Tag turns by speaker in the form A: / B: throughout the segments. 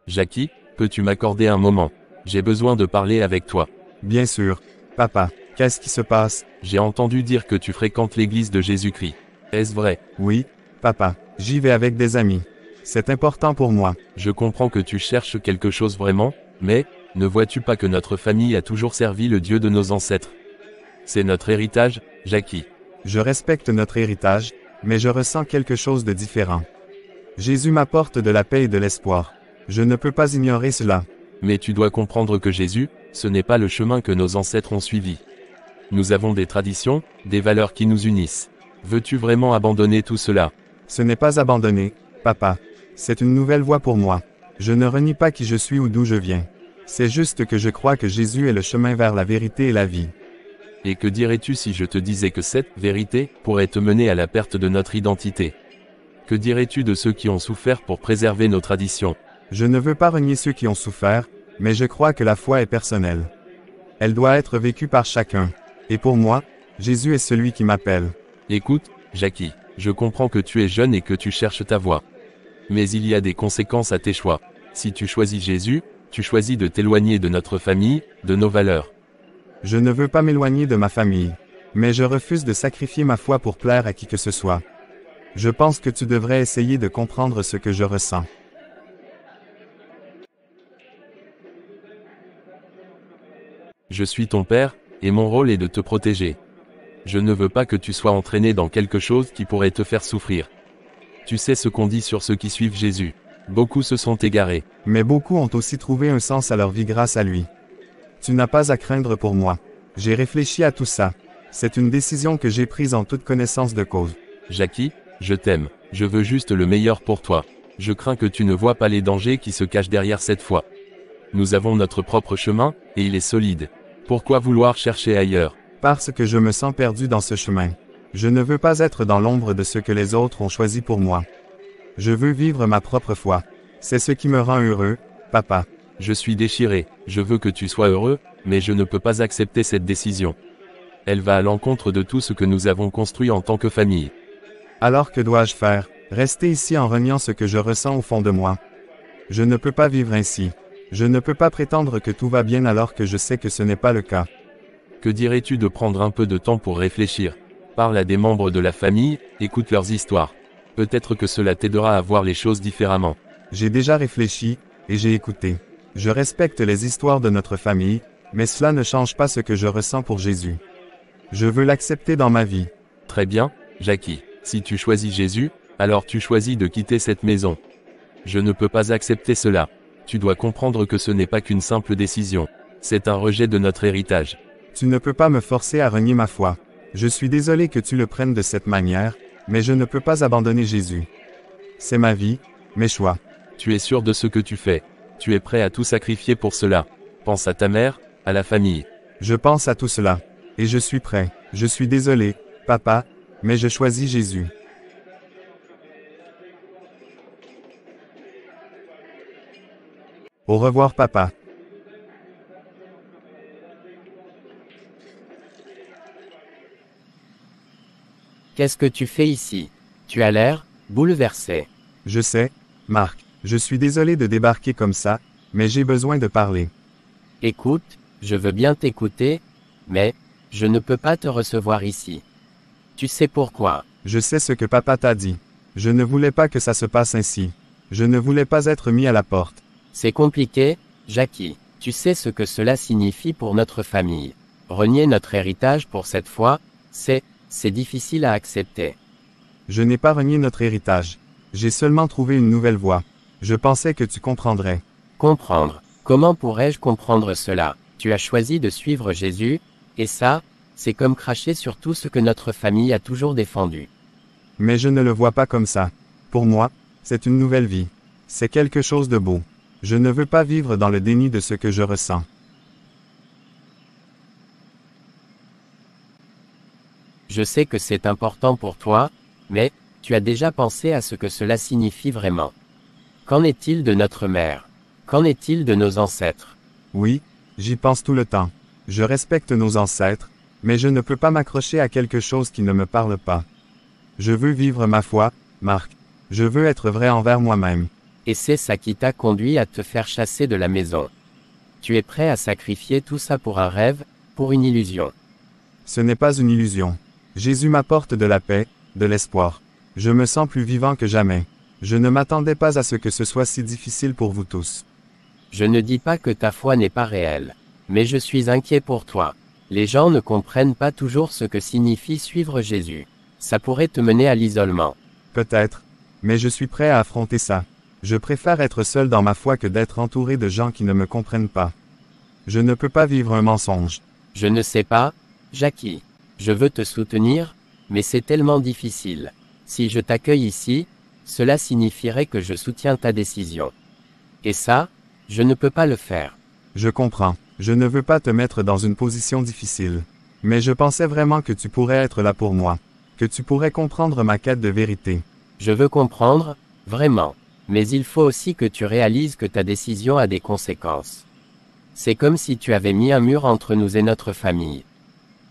A: Jackie, peux-tu m'accorder un moment? J'ai besoin de parler avec toi.
B: Bien sûr. Papa, qu'est-ce qui se passe?
A: J'ai entendu dire que tu fréquentes l'église de Jésus-Christ. Est-ce vrai?
B: Oui, papa, j'y vais avec des amis. C'est important pour moi.
A: Je comprends que tu cherches quelque chose vraiment, mais, ne vois-tu pas que notre famille a toujours servi le Dieu de nos ancêtres? C'est notre héritage, Jackie.
B: Je respecte notre héritage, mais je ressens quelque chose de différent. Jésus m'apporte de la paix et de l'espoir. Je ne peux pas ignorer cela.
A: Mais tu dois comprendre que Jésus, ce n'est pas le chemin que nos ancêtres ont suivi. Nous avons des traditions, des valeurs qui nous unissent. Veux-tu vraiment abandonner tout cela?
B: Ce n'est pas abandonné, papa. C'est une nouvelle voie pour moi. Je ne renie pas qui je suis ou d'où je viens. C'est juste que je crois que Jésus est le chemin vers la vérité et la vie.
A: Et que dirais-tu si je te disais que cette vérité pourrait te mener à la perte de notre identité? Que dirais-tu de ceux qui ont souffert pour préserver nos traditions?
B: Je ne veux pas renier ceux qui ont souffert, mais je crois que la foi est personnelle. Elle doit être vécue par chacun. Et pour moi, Jésus est celui qui m'appelle.
A: Écoute, Jackie, je comprends que tu es jeune et que tu cherches ta voie. Mais il y a des conséquences à tes choix. Si tu choisis Jésus, tu choisis de t'éloigner de notre famille, de nos valeurs.
B: Je ne veux pas m'éloigner de ma famille. Mais je refuse de sacrifier ma foi pour plaire à qui que ce soit. Je pense que tu devrais essayer de comprendre ce que je ressens.
A: Je suis ton père, et mon rôle est de te protéger. Je ne veux pas que tu sois entraîné dans quelque chose qui pourrait te faire souffrir. Tu sais ce qu'on dit sur ceux qui suivent Jésus. Beaucoup se sont égarés.
B: Mais beaucoup ont aussi trouvé un sens à leur vie grâce à lui. Tu n'as pas à craindre pour moi. J'ai réfléchi à tout ça. C'est une décision que j'ai prise en toute connaissance de cause.
A: Jackie, je t'aime. Je veux juste le meilleur pour toi. Je crains que tu ne vois pas les dangers qui se cachent derrière cette foi. Nous avons notre propre chemin, et il est solide. Pourquoi vouloir chercher ailleurs?
B: Parce que je me sens perdu dans ce chemin. Je ne veux pas être dans l'ombre de ce que les autres ont choisi pour moi. Je veux vivre ma propre foi. C'est ce qui me rend heureux, papa.
A: Je suis déchiré, je veux que tu sois heureux, mais je ne peux pas accepter cette décision. Elle va à l'encontre de tout ce que nous avons construit en tant que famille.
B: Alors que dois-je faire? Rester ici en reniant ce que je ressens au fond de moi. Je ne peux pas vivre ainsi. Je ne peux pas prétendre que tout va bien alors que je sais que ce n'est pas le cas.
A: Que dirais-tu de prendre un peu de temps pour réfléchir? Parle à des membres de la famille, écoute leurs histoires. Peut-être que cela t'aidera à voir les choses différemment.
B: J'ai déjà réfléchi, et j'ai écouté. Je respecte les histoires de notre famille, mais cela ne change pas ce que je ressens pour Jésus. Je veux l'accepter dans ma vie.
A: Très bien, Jackie. Si tu choisis Jésus, alors tu choisis de quitter cette maison. Je ne peux pas accepter cela. Tu dois comprendre que ce n'est pas qu'une simple décision. C'est un rejet de notre héritage.
B: Tu ne peux pas me forcer à renier ma foi. Je suis désolé que tu le prennes de cette manière, mais je ne peux pas abandonner Jésus. C'est ma vie, mes choix.
A: Tu es sûr de ce que tu fais. Tu es prêt à tout sacrifier pour cela. Pense à ta mère, à la famille.
B: Je pense à tout cela. Et je suis prêt. Je suis désolé, papa, mais je choisis Jésus. Au revoir, papa.
C: Qu'est-ce que tu fais ici? Tu as l'air bouleversé.
B: Je sais, Marc. Je suis désolé de débarquer comme ça, mais j'ai besoin de parler.
C: Écoute, je veux bien t'écouter, mais je ne peux pas te recevoir ici. Tu sais pourquoi?
B: Je sais ce que papa t'a dit. Je ne voulais pas que ça se passe ainsi. Je ne voulais pas être mis à la porte.
C: C'est compliqué, Jackie. Tu sais ce que cela signifie pour notre famille. Renier notre héritage pour cette fois, c'est difficile à accepter.
B: Je n'ai pas renié notre héritage. J'ai seulement trouvé une nouvelle voie. Je pensais que tu comprendrais.
C: Comprendre. Comment pourrais-je comprendre cela? Tu as choisi de suivre Jésus, et ça, c'est comme cracher sur tout ce que notre famille a toujours défendu.
B: Mais je ne le vois pas comme ça. Pour moi, c'est une nouvelle vie. C'est quelque chose de beau. Je ne veux pas vivre dans le déni de ce que je ressens.
C: Je sais que c'est important pour toi, mais tu as déjà pensé à ce que cela signifie vraiment. Qu'en est-il de notre mère? Qu'en est-il de nos ancêtres?
B: Oui, j'y pense tout le temps. Je respecte nos ancêtres, mais je ne peux pas m'accrocher à quelque chose qui ne me parle pas. Je veux vivre ma foi, Marc. Je veux être vrai envers moi-même.
C: Et c'est ça qui t'a conduit à te faire chasser de la maison. Tu es prêt à sacrifier tout ça pour un rêve, pour une illusion.
B: Ce n'est pas une illusion. Jésus m'apporte de la paix, de l'espoir. Je me sens plus vivant que jamais. Je ne m'attendais pas à ce que ce soit si difficile pour vous tous.
C: Je ne dis pas que ta foi n'est pas réelle. Mais je suis inquiet pour toi. Les gens ne comprennent pas toujours ce que signifie suivre Jésus. Ça pourrait te mener à l'isolement.
B: Peut-être. Mais je suis prêt à affronter ça. Je préfère être seul dans ma foi que d'être entouré de gens qui ne me comprennent pas. Je ne peux pas vivre un mensonge.
C: Je ne sais pas, Jackie. Je veux te soutenir, mais c'est tellement difficile. Si je t'accueille ici, cela signifierait que je soutiens ta décision. Et ça, je ne peux pas le faire.
B: Je comprends. Je ne veux pas te mettre dans une position difficile. Mais je pensais vraiment que tu pourrais être là pour moi. Que tu pourrais comprendre ma quête de vérité.
C: Je veux comprendre, vraiment. Mais il faut aussi que tu réalises que ta décision a des conséquences. C'est comme si tu avais mis un mur entre nous et notre famille.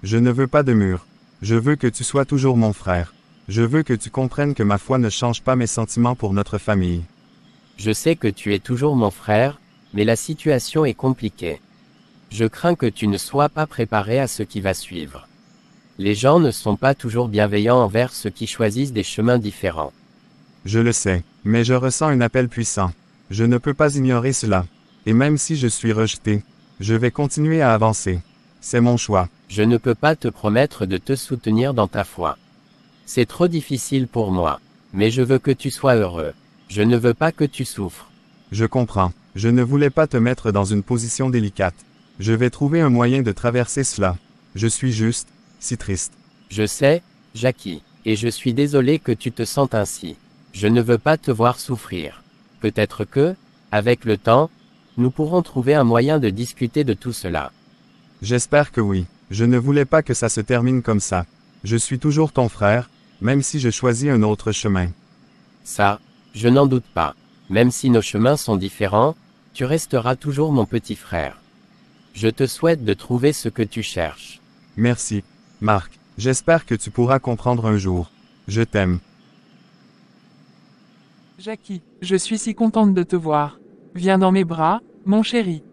B: Je ne veux pas de mur. Je veux que tu sois toujours mon frère. Je veux que tu comprennes que ma foi ne change pas mes sentiments pour notre famille.
C: Je sais que tu es toujours mon frère, mais la situation est compliquée. Je crains que tu ne sois pas préparé à ce qui va suivre. Les gens ne sont pas toujours bienveillants envers ceux qui choisissent des chemins différents.
B: Je le sais, mais je ressens un appel puissant. Je ne peux pas ignorer cela. Et même si je suis rejeté, je vais continuer à avancer. C'est mon choix.
C: Je ne peux pas te promettre de te soutenir dans ta foi. C'est trop difficile pour moi. Mais je veux que tu sois heureux. Je ne veux pas que tu souffres.
B: Je comprends. Je ne voulais pas te mettre dans une position délicate. Je vais trouver un moyen de traverser cela. Je suis juste, si triste.
C: Je sais, Jackie, et je suis désolé que tu te sentes ainsi. Je ne veux pas te voir souffrir. Peut-être que, avec le temps, nous pourrons trouver un moyen de discuter de tout cela.
B: J'espère que oui. Je ne voulais pas que ça se termine comme ça. Je suis toujours ton frère, même si je choisis un autre chemin.
C: Ça, je n'en doute pas. Même si nos chemins sont différents, tu resteras toujours mon petit frère. Je te souhaite de trouver ce que tu cherches.
B: Merci, Marc. J'espère que tu pourras comprendre un jour. Je t'aime.
D: Jackie, je suis si contente de te voir. Viens dans mes bras, mon chéri.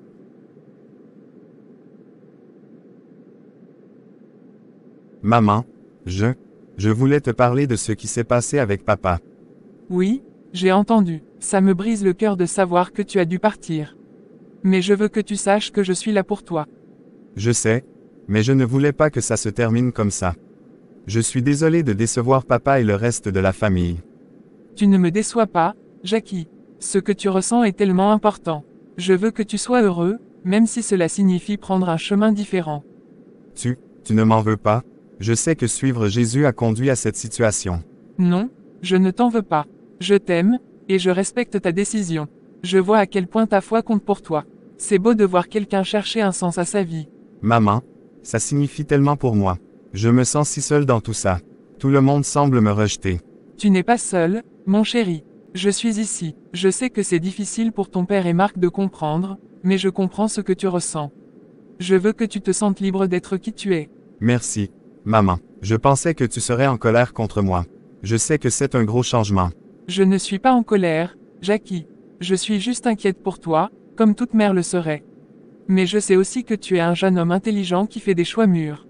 B: Maman, je voulais te parler de ce qui s'est passé avec papa.
D: Oui, j'ai entendu. Ça me brise le cœur de savoir que tu as dû partir. Mais je veux que tu saches que je suis là pour toi.
B: Je sais, mais je ne voulais pas que ça se termine comme ça. Je suis désolé de décevoir papa et le reste de la famille.
D: Tu ne me déçois pas, Jackie. Ce que tu ressens est tellement important. Je veux que tu sois heureux, même si cela signifie prendre un chemin différent.
B: Tu ne m'en veux pas? Je sais que suivre Jésus a conduit à cette situation.
D: Non, je ne t'en veux pas. Je t'aime, et je respecte ta décision. Je vois à quel point ta foi compte pour toi. C'est beau de voir quelqu'un chercher un sens à sa vie.
B: Maman, ça signifie tellement pour moi. Je me sens si seul dans tout ça. Tout le monde semble me rejeter.
D: Tu n'es pas seul, mon chéri. Je suis ici. Je sais que c'est difficile pour ton père et Marc de comprendre, mais je comprends ce que tu ressens. Je veux que tu te sentes libre d'être qui tu es.
B: Merci, maman. Je pensais que tu serais en colère contre moi. Je sais que c'est un gros changement.
D: Je ne suis pas en colère, Jackie. Je suis juste inquiète pour toi, comme toute mère le serait. Mais je sais aussi que tu es un jeune homme intelligent qui fait des choix mûrs.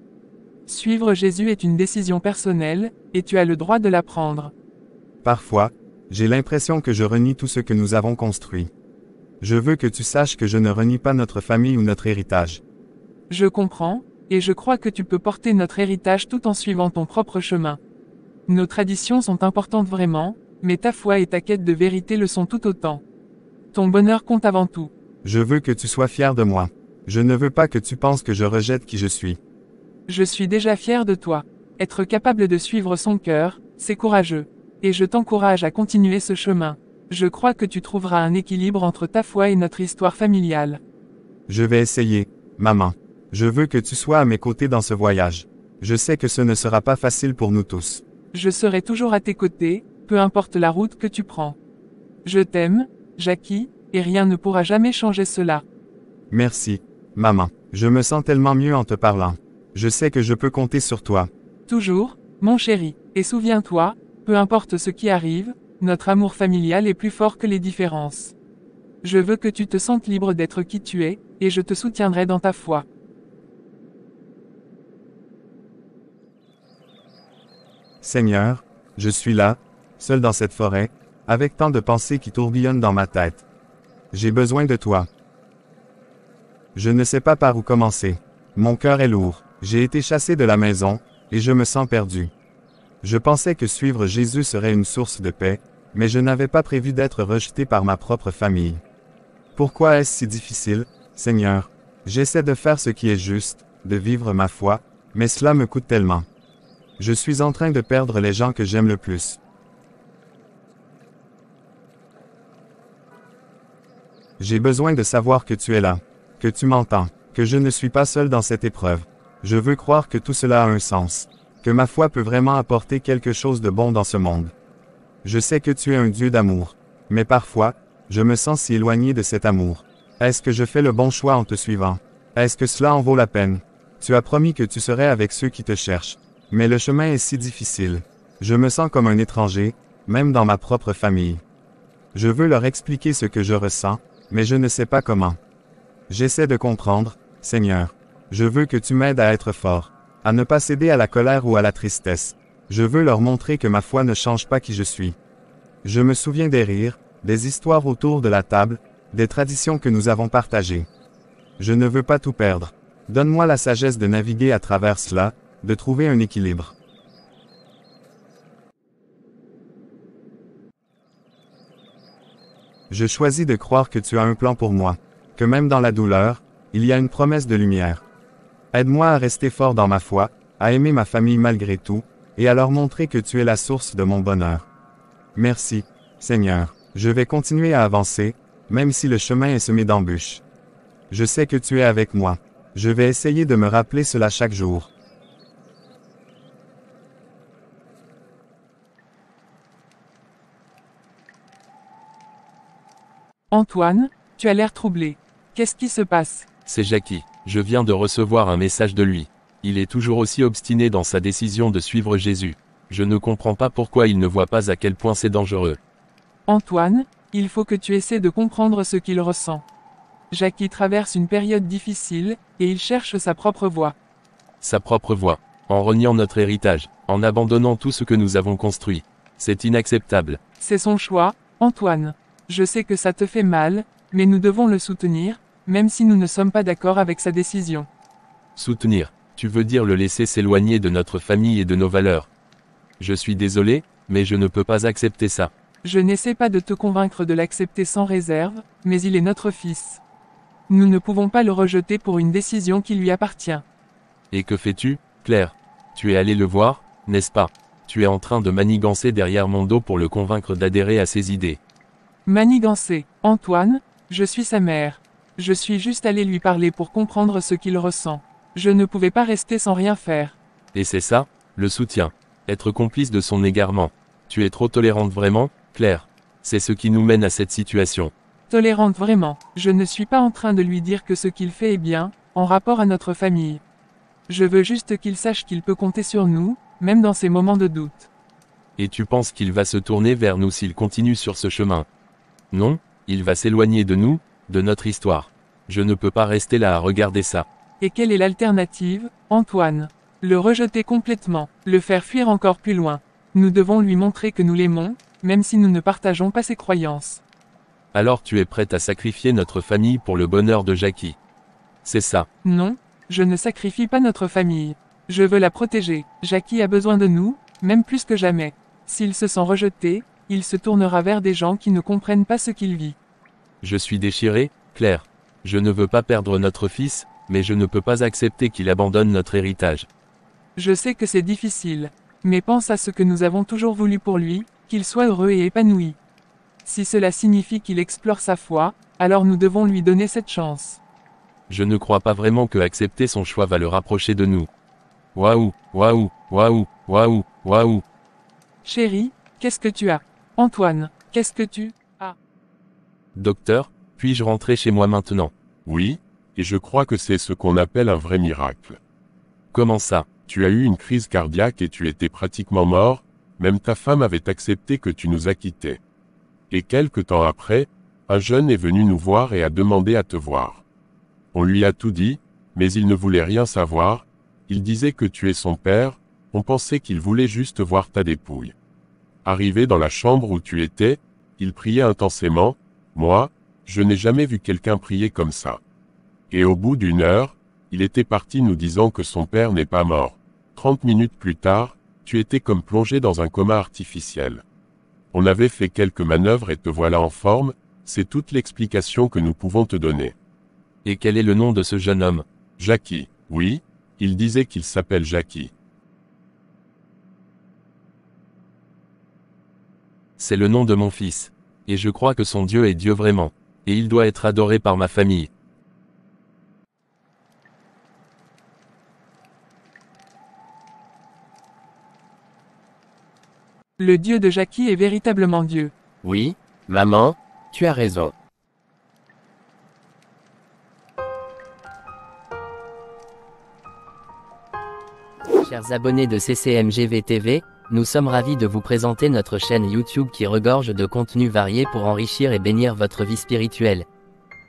D: Suivre Jésus est une décision personnelle, et tu as le droit de la prendre.
B: Parfois, j'ai l'impression que je renie tout ce que nous avons construit. Je veux que tu saches que je ne renie pas notre famille ou notre héritage.
D: Je comprends, et je crois que tu peux porter notre héritage tout en suivant ton propre chemin. Nos traditions sont importantes vraiment, mais ta foi et ta quête de vérité le sont tout autant. Ton bonheur compte avant tout.
B: Je veux que tu sois fier de moi. Je ne veux pas que tu penses que je rejette qui je suis.
D: Je suis déjà fier de toi. Être capable de suivre son cœur, c'est courageux. Et je t'encourage à continuer ce chemin. Je crois que tu trouveras un équilibre entre ta foi et notre histoire familiale.
B: Je vais essayer, maman. Je veux que tu sois à mes côtés dans ce voyage. Je sais que ce ne sera pas facile pour nous tous.
D: Je serai toujours à tes côtés, peu importe la route que tu prends. Je t'aime, Jackie, et rien ne pourra jamais changer cela.
B: Merci, maman. Je me sens tellement mieux en te parlant. Je sais que je peux compter sur toi.
D: Toujours, mon chéri. Et souviens-toi, peu importe ce qui arrive, Notre amour familial est plus fort que les différences. Je veux que tu te sentes libre d'être qui tu es, et je te soutiendrai dans ta foi.
B: Seigneur, je suis là, seul dans cette forêt, avec tant de pensées qui tourbillonnent dans ma tête. J'ai besoin de toi. Je ne sais pas par où commencer. Mon cœur est lourd. J'ai été chassé de la maison, et je me sens perdu. Je pensais que suivre Jésus serait une source de paix, mais je n'avais pas prévu d'être rejeté par ma propre famille. Pourquoi est-ce si difficile, Seigneur? J'essaie de faire ce qui est juste, de vivre ma foi, mais cela me coûte tellement. Je suis en train de perdre les gens que j'aime le plus. J'ai besoin de savoir que tu es là, que tu m'entends, que je ne suis pas seul dans cette épreuve. Je veux croire que tout cela a un sens, que ma foi peut vraiment apporter quelque chose de bon dans ce monde. Je sais que tu es un Dieu d'amour, mais parfois, je me sens si éloigné de cet amour. Est-ce que je fais le bon choix en te suivant? Est-ce que cela en vaut la peine? Tu as promis que tu serais avec ceux qui te cherchent, mais le chemin est si difficile. Je me sens comme un étranger, même dans ma propre famille. Je veux leur expliquer ce que je ressens, mais je ne sais pas comment. J'essaie de comprendre, Seigneur. Je veux que tu m'aides à être fort, à ne pas céder à la colère ou à la tristesse. Je veux leur montrer que ma foi ne change pas qui je suis. Je me souviens des rires, des histoires autour de la table, des traditions que nous avons partagées. Je ne veux pas tout perdre. Donne-moi la sagesse de naviguer à travers cela, de trouver un équilibre. Je choisis de croire que tu as un plan pour moi, que même dans la douleur, il y a une promesse de lumière. Aide-moi à rester fort dans ma foi, à aimer ma famille malgré tout, et à leur montrer que tu es la source de mon bonheur. Merci, Seigneur. Je vais continuer à avancer, même si le chemin est semé d'embûches. Je sais que tu es avec moi. Je vais essayer de me rappeler cela chaque jour.
D: Antoine, tu as l'air troublé. Qu'est-ce qui se passe?
A: C'est Jackie. Je viens de recevoir un message de lui. Il est toujours aussi obstiné dans sa décision de suivre Jésus. Je ne comprends pas pourquoi il ne voit pas à quel point c'est dangereux.
D: Antoine, il faut que tu essaies de comprendre ce qu'il ressent. Jackie traverse une période difficile, et il cherche sa propre voie.
A: Sa propre voie. En reniant notre héritage, en abandonnant tout ce que nous avons construit. C'est inacceptable.
D: C'est son choix, Antoine. Je sais que ça te fait mal, mais nous devons le soutenir, même si nous ne sommes pas d'accord avec sa décision.
A: Soutenir. Tu veux dire le laisser s'éloigner de notre famille et de nos valeurs. Je suis désolé, mais je ne peux pas accepter ça.
D: Je n'essaie pas de te convaincre de l'accepter sans réserve, mais il est notre fils. Nous ne pouvons pas le rejeter pour une décision qui lui appartient.
A: Et que fais-tu, Claire? Tu es allé le voir, n'est-ce pas? Tu es en train de manigancer derrière mon dos pour le convaincre d'adhérer à ses idées.
D: Manigancer. Antoine, je suis sa mère. Je suis juste allé lui parler pour comprendre ce qu'il ressent. Je ne pouvais pas rester sans rien faire.
A: Et c'est ça, le soutien. Être complice de son égarement. Tu es trop tolérante vraiment, Claire. C'est ce qui nous mène à cette situation.
D: Tolérante vraiment. Je ne suis pas en train de lui dire que ce qu'il fait est bien, en rapport à notre famille. Je veux juste qu'il sache qu'il peut compter sur nous, même dans ses moments de doute.
A: Et tu penses qu'il va se tourner vers nous s'il continue sur ce chemin? Non, il va s'éloigner de nous, de notre histoire. Je ne peux pas rester là à regarder ça.
D: Et quelle est l'alternative, Antoine? Le rejeter complètement, le faire fuir encore plus loin. Nous devons lui montrer que nous l'aimons, même si nous ne partageons pas ses croyances.
A: Alors tu es prête à sacrifier notre famille pour le bonheur de Jackie. C'est ça.
D: Non, je ne sacrifie pas notre famille. Je veux la protéger. Jackie a besoin de nous, même plus que jamais. S'il se sent rejeté, il se tournera vers des gens qui ne comprennent pas ce qu'il vit.
A: Je suis déchiré, Claire. Je ne veux pas perdre notre fils, mais je ne peux pas accepter qu'il abandonne notre héritage.
D: Je sais que c'est difficile, mais pense à ce que nous avons toujours voulu pour lui, qu'il soit heureux et épanoui. Si cela signifie qu'il explore sa foi, alors nous devons lui donner cette chance.
A: Je ne crois pas vraiment que accepter son choix va le rapprocher de nous. Waouh, waouh, waouh, waouh, waouh.
D: Chérie, qu'est-ce que tu as? Antoine, qu'est-ce que tu as?
A: Docteur, puis-je rentrer chez moi maintenant?
E: Oui, et je crois que c'est ce qu'on appelle un vrai miracle.
A: Comment ça?
E: Tu as eu une crise cardiaque et tu étais pratiquement mort, Même ta femme avait accepté que tu nous as quittés. Et quelque temps après, un jeune est venu nous voir et a demandé à te voir. On lui a tout dit, mais il ne voulait rien savoir, il disait que tu es son père, on pensait qu'il voulait juste voir ta dépouille. Arrivé dans la chambre où tu étais, il priait intensément, moi, je n'ai jamais vu quelqu'un prier comme ça. Et au bout d'1 heure, il était parti nous disant que son père n'est pas mort. 30 minutes plus tard, tu étais comme plongé dans un coma artificiel. On avait fait quelques manœuvres et te voilà en forme, c'est toute l'explication que nous pouvons te donner.
A: Et quel est le nom de ce jeune homme?
E: Jackie, oui, il disait qu'il s'appelle Jackie.
A: C'est le nom de mon fils. Et je crois que son Dieu est Dieu vraiment. Et il doit être adoré par ma famille.
D: Le Dieu de Jackie est véritablement Dieu.
C: Oui, maman, tu as raison. Chers abonnés de CCMGV TV, nous sommes ravis de vous présenter notre chaîne YouTube qui regorge de contenus variés pour enrichir et bénir votre vie spirituelle.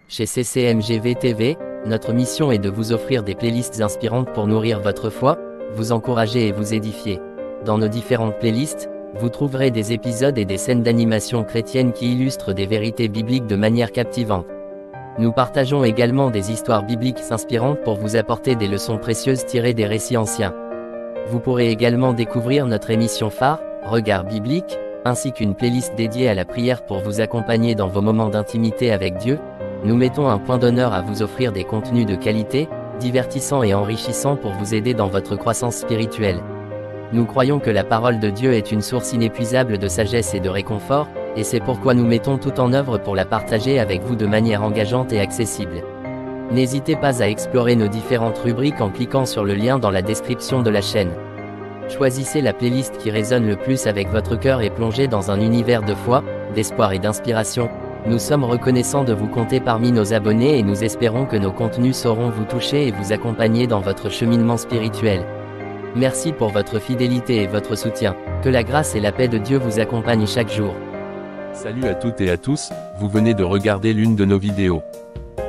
C: Chez CCMGV TV, notre mission est de vous offrir des playlists inspirantes pour nourrir votre foi, vous encourager et vous édifier. Dans nos différentes playlists, vous trouverez des épisodes et des scènes d'animation chrétienne qui illustrent des vérités bibliques de manière captivante. Nous partageons également des histoires bibliques inspirantes pour vous apporter des leçons précieuses tirées des récits anciens. Vous pourrez également découvrir notre émission phare, Regard biblique, ainsi qu'une playlist dédiée à la prière pour vous accompagner dans vos moments d'intimité avec Dieu. Nous mettons un point d'honneur à vous offrir des contenus de qualité, divertissants et enrichissants pour vous aider dans votre croissance spirituelle. Nous croyons que la parole de Dieu est une source inépuisable de sagesse et de réconfort, et c'est pourquoi nous mettons tout en œuvre pour la partager avec vous de manière engageante et accessible. N'hésitez pas à explorer nos différentes rubriques en cliquant sur le lien dans la description de la chaîne. Choisissez la playlist qui résonne le plus avec votre cœur et plongez dans un univers de foi, d'espoir et d'inspiration. Nous sommes reconnaissants de vous compter parmi nos abonnés et nous espérons que nos contenus sauront vous toucher et vous accompagner dans votre cheminement spirituel. Merci pour votre fidélité et votre soutien. Que la grâce et la paix de Dieu vous accompagnent chaque jour.
A: Salut à toutes et à tous, vous venez de regarder l'une de nos vidéos.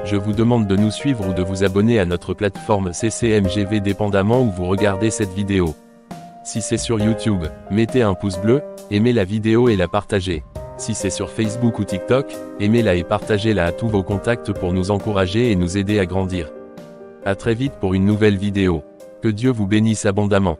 A: Je vous demande de nous suivre ou de vous abonner à notre plateforme CCMGV dépendamment où vous regardez cette vidéo. Si c'est sur YouTube, mettez un pouce bleu, aimez la vidéo et la partagez. Si c'est sur Facebook ou TikTok, aimez-la et partagez-la à tous vos contacts pour nous encourager et nous aider à grandir. À très vite pour une nouvelle vidéo. Que Dieu vous bénisse abondamment.